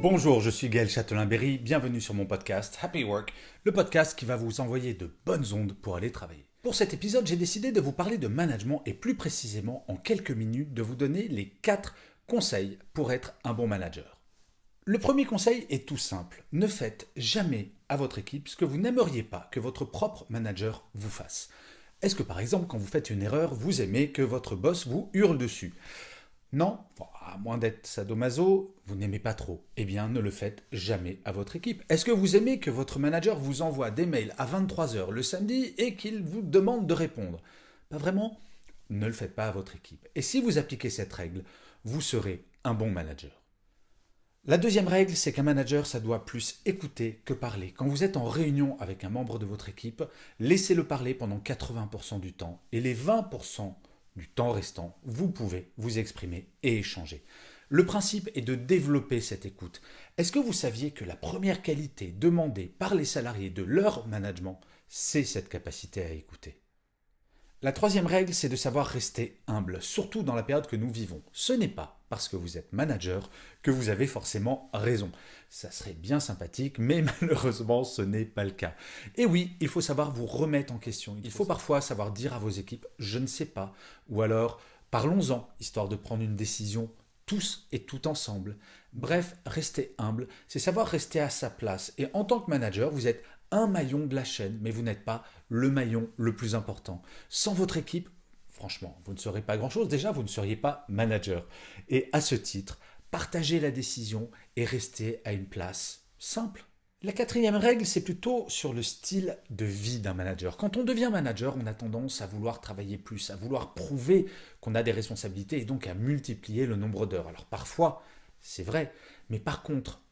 Bonjour, je suis Gaël Châtelain-Berry, bienvenue sur mon podcast Happy Work, le podcast qui va vous envoyer de bonnes ondes pour aller travailler. Pour cet épisode, j'ai décidé de vous parler de management et plus précisément en quelques minutes de vous donner les 4 conseils pour être un bon manager. Le premier conseil est tout simple, ne faites jamais à votre équipe ce que vous n'aimeriez pas que votre propre manager vous fasse. Est-ce que par exemple quand vous faites une erreur, vous aimez que votre boss vous hurle dessus ? Non, à moins d'être sadomaso, vous n'aimez pas trop. Eh bien, ne le faites jamais à votre équipe. Est-ce que vous aimez que votre manager vous envoie des mails à 23 heures le samedi et qu'il vous demande de répondre ? Pas vraiment ? Ne le faites pas à votre équipe. Et si vous appliquez cette règle, vous serez un bon manager. La deuxième règle, c'est qu'un manager, ça doit plus écouter que parler. Quand vous êtes en réunion avec un membre de votre équipe, laissez-le parler pendant 80% du temps et les 20% du temps restant, vous pouvez vous exprimer et échanger. Le principe est de développer cette écoute. Est-ce que vous saviez que la première qualité demandée par les salariés de leur management, c'est cette capacité à écouter ? La troisième règle, c'est de savoir rester humble, surtout dans la période que nous vivons. Ce n'est pas parce que vous êtes manager que vous avez forcément raison. Ça serait bien sympathique, mais malheureusement, ce n'est pas le cas. Et oui, il faut savoir vous remettre en question. Il faut parfois savoir dire à vos équipes « je ne sais pas » ou alors « parlons-en », histoire de prendre une décision tous et tout ensemble. Bref, rester humble, c'est savoir rester à sa place. Et en tant que manager, vous êtes un maillon de la chaîne, mais vous n'êtes pas le maillon le plus important. Sans votre équipe, franchement, vous ne serez pas grand-chose. Déjà, vous ne seriez pas manager. Et à ce titre, partagez la décision et restez à une place simple. La quatrième règle, c'est plutôt sur le style de vie d'un manager. Quand on devient manager, on a tendance à vouloir travailler plus, à vouloir prouver qu'on a des responsabilités et donc à multiplier le nombre d'heures. Alors parfois, c'est vrai, mais par contre,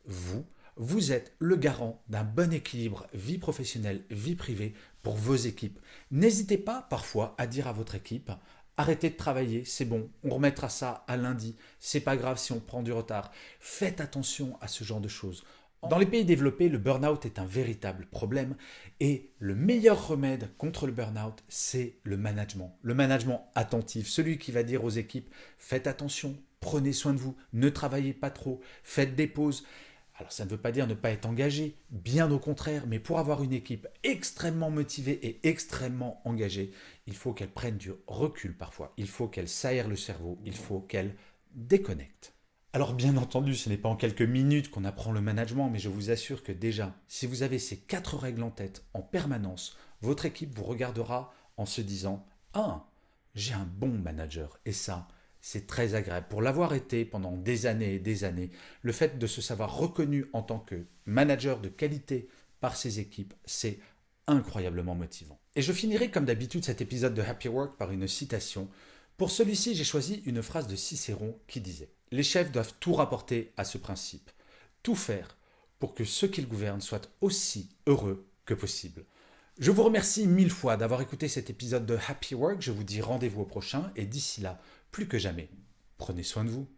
vous êtes le garant d'un bon équilibre vie professionnelle, vie privée pour vos équipes. N'hésitez pas parfois à dire à votre équipe « Arrêtez de travailler, c'est bon, on remettra ça à lundi, c'est pas grave si on prend du retard ». Faites attention à ce genre de choses. Dans les pays développés, le burn-out est un véritable problème et le meilleur remède contre le burn-out, c'est le management. Le management attentif, celui qui va dire aux équipes « Faites attention, prenez soin de vous, ne travaillez pas trop, faites des pauses ». Alors ça ne veut pas dire ne pas être engagé, bien au contraire, mais pour avoir une équipe extrêmement motivée et extrêmement engagée, il faut qu'elle prenne du recul parfois, il faut qu'elle s'aère le cerveau, il faut qu'elle déconnecte. Alors bien entendu, ce n'est pas en quelques minutes qu'on apprend le management, mais je vous assure que déjà, si vous avez ces 4 règles en tête en permanence, votre équipe vous regardera en se disant « Ah, j'ai un bon manager » et ça, c'est très agréable. Pour l'avoir été pendant des années et des années, le fait de se savoir reconnu en tant que manager de qualité par ses équipes, c'est incroyablement motivant. Et je finirai comme d'habitude cet épisode de Happy Work par une citation. Pour celui-ci, j'ai choisi une phrase de Cicéron qui disait « Les chefs doivent tout rapporter à ce principe, tout faire pour que ceux qu'ils gouvernent soient aussi heureux que possible. » Je vous remercie 1000 fois d'avoir écouté cet épisode de Happy Work. Je vous dis rendez-vous au prochain et d'ici là, plus que jamais, prenez soin de vous.